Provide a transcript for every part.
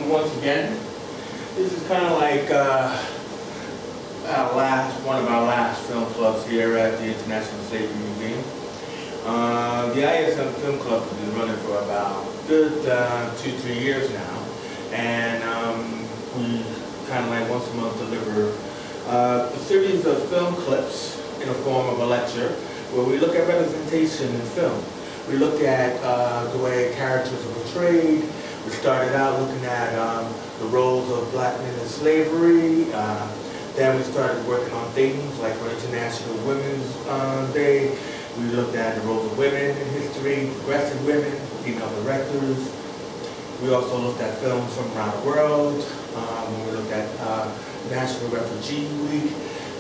welcome once again. This is kind of like one of our last film clubs here at the International Slavery Museum. The ISM Film Club has been running for about good 2-3 years now, and we kind of like once a month deliver a series of film clips in the form of a lecture where we look at representation in film. We look at the way characters are portrayed. We started out looking at the roles of black men in slavery. Then we started working on things like for International Women's Day. We looked at the roles of women in history, progressive women, female directors. We also looked at films from around the world. We looked at National Refugee Week.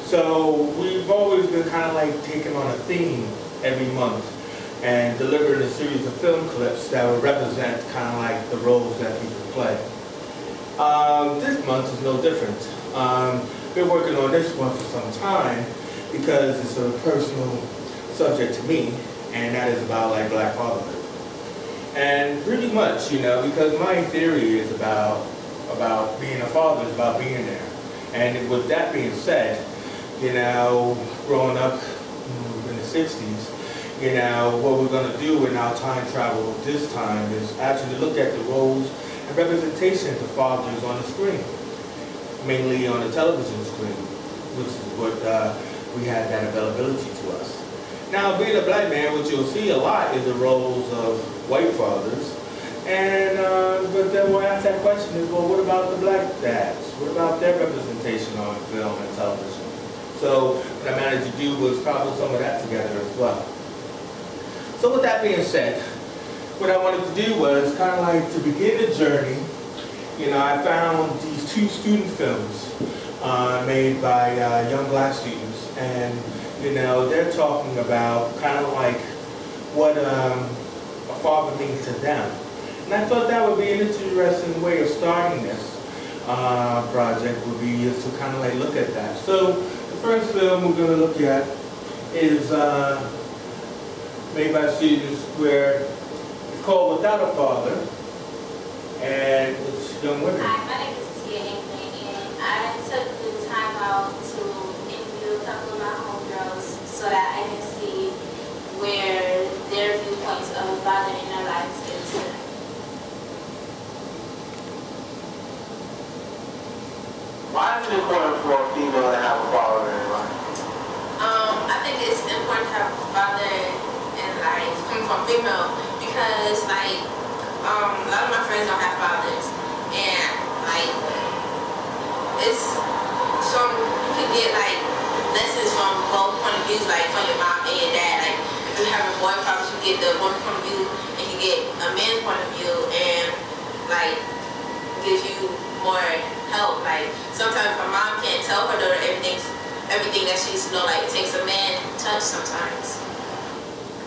So we've always been kind of like taking on a theme every month and delivering a series of film clips that would represent kind of like the roles that people play. This month is no different. Been working on this one for some time because it's a personal subject to me, and that is about like black fatherhood. And pretty much, you know, because my theory is about being a father, is about being there. And with that being said, you know, growing up in the 60s, you know, what we're going to do in our time travel this time is actually look at the roles and representations of fathers on the screen, mainly on the television screen, which is what we had that availability to us. Now, being a black man, what you'll see a lot is the roles of white fathers, and but then we'll ask that question is, well, what about the black dads? What about their representation on film and television? So what I managed to do was cobble some of that together as well. So with that being said, what I wanted to do was kind of like to begin the journey. You know, I found these 2 student films made by young black students, and you know, they're talking about kind of like what a father means to them. And I thought that would be an interesting way of starting this project, would be just to kind of like look at that. So the first film we're going to look at is made by students where it's called Without a Father, and it's young women. Hi, my name is Tia Anthony, and I took the time out to interview a couple of my homegirls so that I can see where their viewpoints of a father in their lives is. Why is it important for a female to have a father in her life? I think it's important to have a father in life, coming from female, because like a lot of my friends don't have fathers, and like it's some you can get like lessons from both point of views, like from your mom and your dad. Like if you have a boy father, you get the woman point of view, and you get a man's point of view, and like gives you more help. Like sometimes my mom can't tell her daughter everything that she's like it takes a man touch sometimes.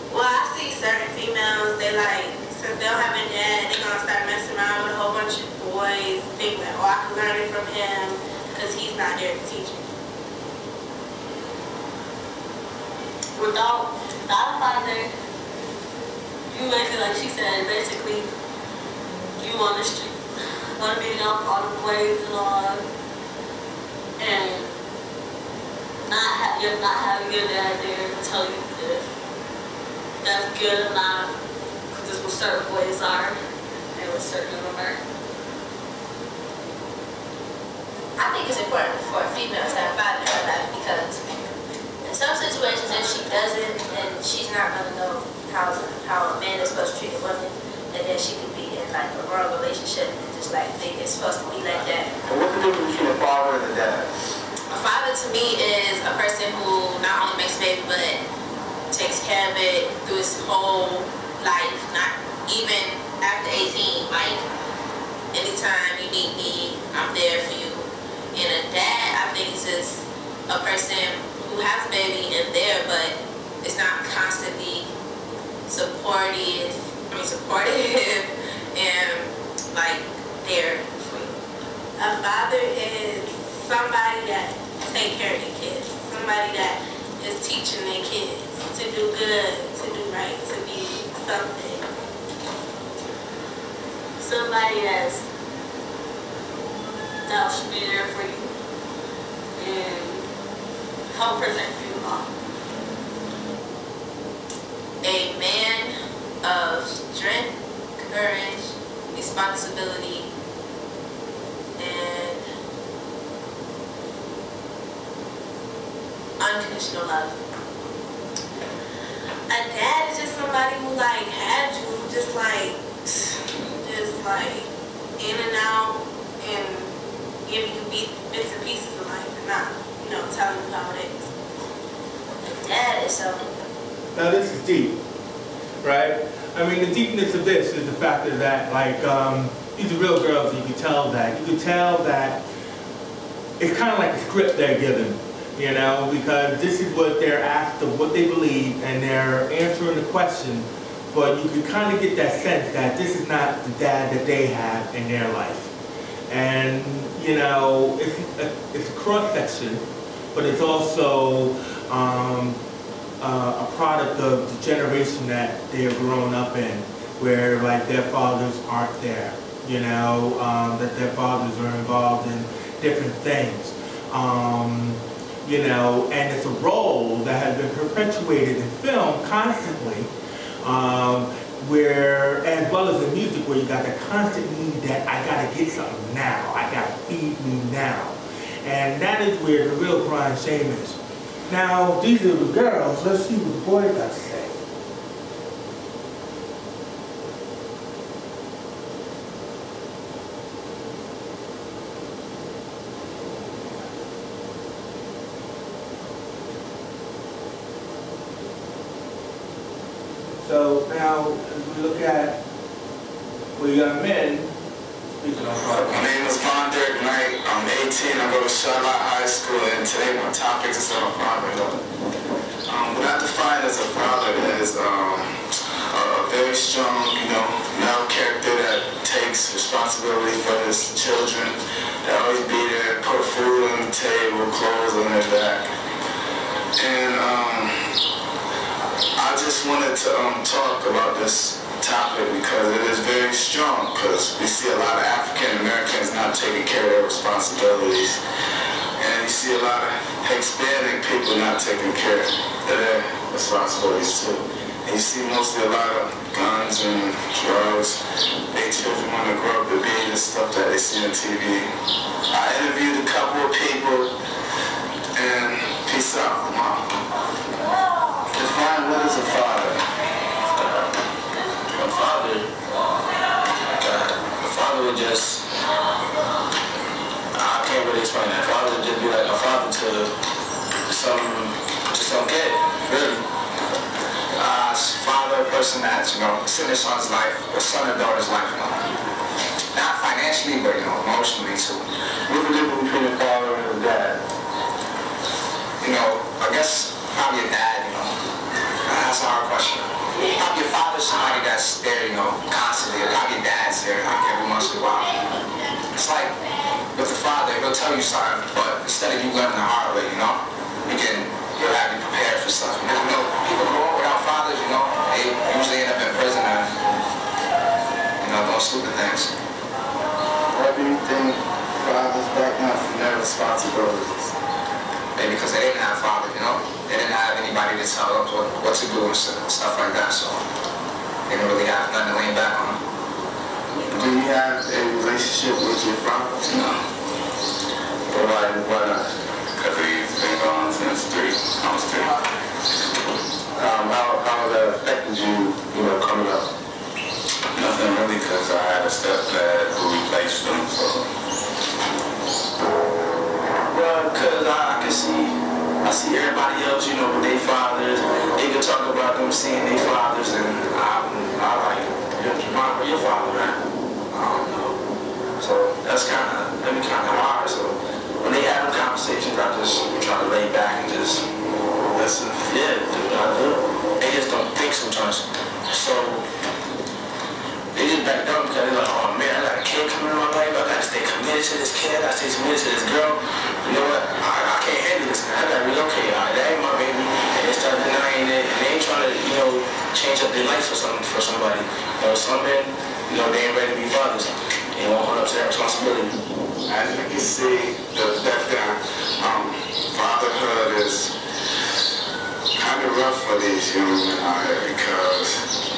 Well, I see certain females, they like, since they don't have a dad, they're gonna start messing around with a whole bunch of boys, think like, oh, I can learn it from him, because he's not there to teach me. Without a father, you basically, like she said, basically, you on the street, gonna be up all the boys and all, and you're not having your dad there to tell you this. That's good or not, because this is what certain boys are, and what certain of them are. I think it's important for a female to have a father in her life, because in some situations if she doesn't, then she's not going to know how a man is supposed to treat a woman, and then she could be in like a wrong relationship and just like think it's supposed to be like that. And what's the difference between a father and a dad? A father to me is a person who not only makes a baby, but takes care of it through his whole life, not even after 18. Like, anytime you need me, I'm there for you. And a dad, I think, is just a person who has a baby and there, but it's not constantly supportive and like there for you. A father is somebody that takes care of their kids, somebody that is teaching their kids to do good, to do right, to be something. Somebody that's that should be there for you and help protect you. A man of strength, courage, responsibility, and unconditional love. A dad is just somebody who like had you, just like in and out and giving you bits and pieces of life and not, telling you how it is. A dad is something. Now this is deep, right? I mean, the deepness of this is the fact that, like, these are real girls. You can tell that. You can tell that it's kind of like a script they're given, because this is what they're asked of, what they believe, and they're answering the question. But you can kind of get that sense that this is not the dad that they have in their life, and it's a cross section, but it's also a product of the generation that they're growing up in, where like their fathers aren't there, that their fathers are involved in different things, and it's a role that has been perpetuated in film constantly, where, as well as in music, where you got that constant need that I gotta get something now, I gotta feed me now, and that is where the real crying shame is. Now, these are the girls. Let's see what the boys got to say. So now, as we look at, we got men. My name is Von Dirk Knight. I'm 18. I go to Charlotte High School, and today my topic is on fatherhood. What I define as a father is a very strong, male character that takes responsibility for his children, that always be there, put food on the table, clothes on their back. And I just wanted to talk about this topic because it is very strong, because we see a lot of African Americans not taking care of their responsibilities, and you see a lot of Hispanic people not taking care of their responsibilities too. And you see mostly a lot of guns and drugs. Their children want to grow up to be the stuff that they see on TV. I interviewed a couple of people, and peace out, Mom. Define what is a father. A father would just, I can't really explain that. A father would just be like a father to some kid, really. Father, a person that's, it's in their son's life, a son or daughter's life, Not financially, but, emotionally too. What's the difference between a father and a dad? I guess probably a dad, That's a hard question. Probably your father's somebody that's there, constantly. Probably your dad's there, like every once in a while. It's like with the father, he'll tell you something, but instead of you learning the hard way, he'll have you prepared for stuff. People grow up without fathers, they usually end up in prison and, doing stupid things. Why do you think fathers back now from their responsibilities? Maybe because they didn't have fathers, They didn't have anybody to tell them what to do and stuff like that, so they didn't really have nothing to lean back on. Do you have a relationship with your father? No. Why not? Because he's been gone since I was 3. How has that affected you, coming up? Nothing really, because I had a stepdad who replaced him, so. Well, because I see everybody else, with their fathers. They can talk about them seeing their fathers, and I like, where your father at? I don't know. So that'd be kind of hard. So when they have them conversations, I just try to lay back and just listen. Yeah, dude, I do. They just don't think sometimes. So they just back down because they're like, oh man, I got a kid coming in my life. I got to stay committed to this kid. I got to stay committed to this girl. You know what? I can't handle this, man. I got to relocate. That ain't my baby. And they start denying it. And they ain't trying to, change up their life for somebody. Some men, they ain't ready to be fathers. and won't hold up to that responsibility. As you can see, the fact that fatherhood is kind of rough for these young men out here because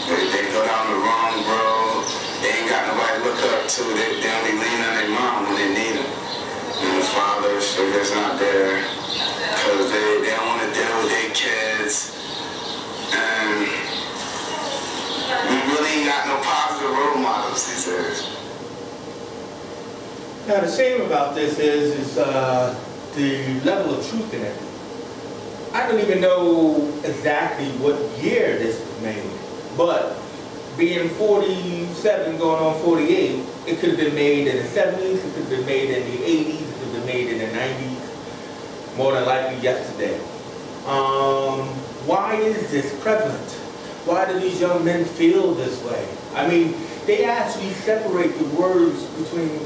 they go down the wrong road. They ain't got nobody to look up to. They only lean on their mom when they need them. And the father figure's not there because they don't want to deal with their kids. And we really ain't got no positive role models these days. Now the shame about this is the level of truth in it. I don't even know exactly what year this was made, but being 47 going on 48, it could have been made in the 70s, it could have been made in the 80s, it could have been made in the 90s, more than likely yesterday. Why is this prevalent? Why do these young men feel this way? I mean, they actually separate the words between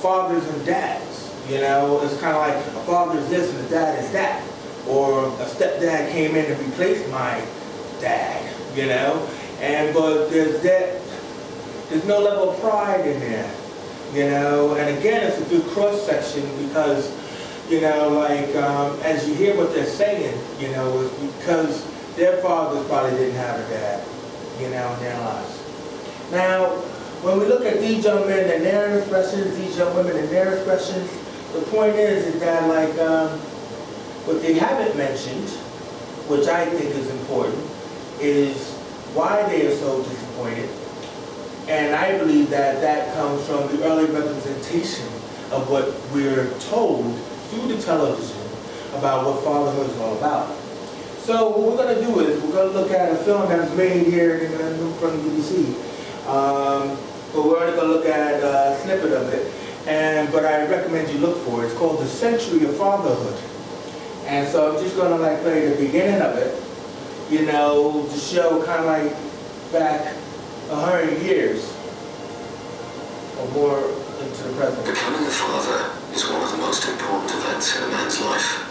fathers and dads. You know, it's kind of like a father is this and a dad is that. Or a stepdad came in and replaced my dad, you know. But there's no level of pride in there, you know. And again, it's a good cross section because, you know, like as you hear what they're saying, you know, it's because their fathers probably didn't have a dad, you know, in their lives. Now, when we look at these young men and their expressions, these young women and their expressions, the point is that like what they haven't mentioned, which I think is important, is why they are so disappointed. And I believe that that comes from the early representation of what we're told through the television about what fatherhood is all about. So what we're going to do is we're going to look at a film that was made here in front of BBC. But we're only going to look at a snippet of it. But I recommend you look for it. It's called The Century of Fatherhood. And so I'm just going to like play the beginning of it, you know, to show kind of like back 100 years or more into the present. Becoming a father is one of the most important events in a man's life.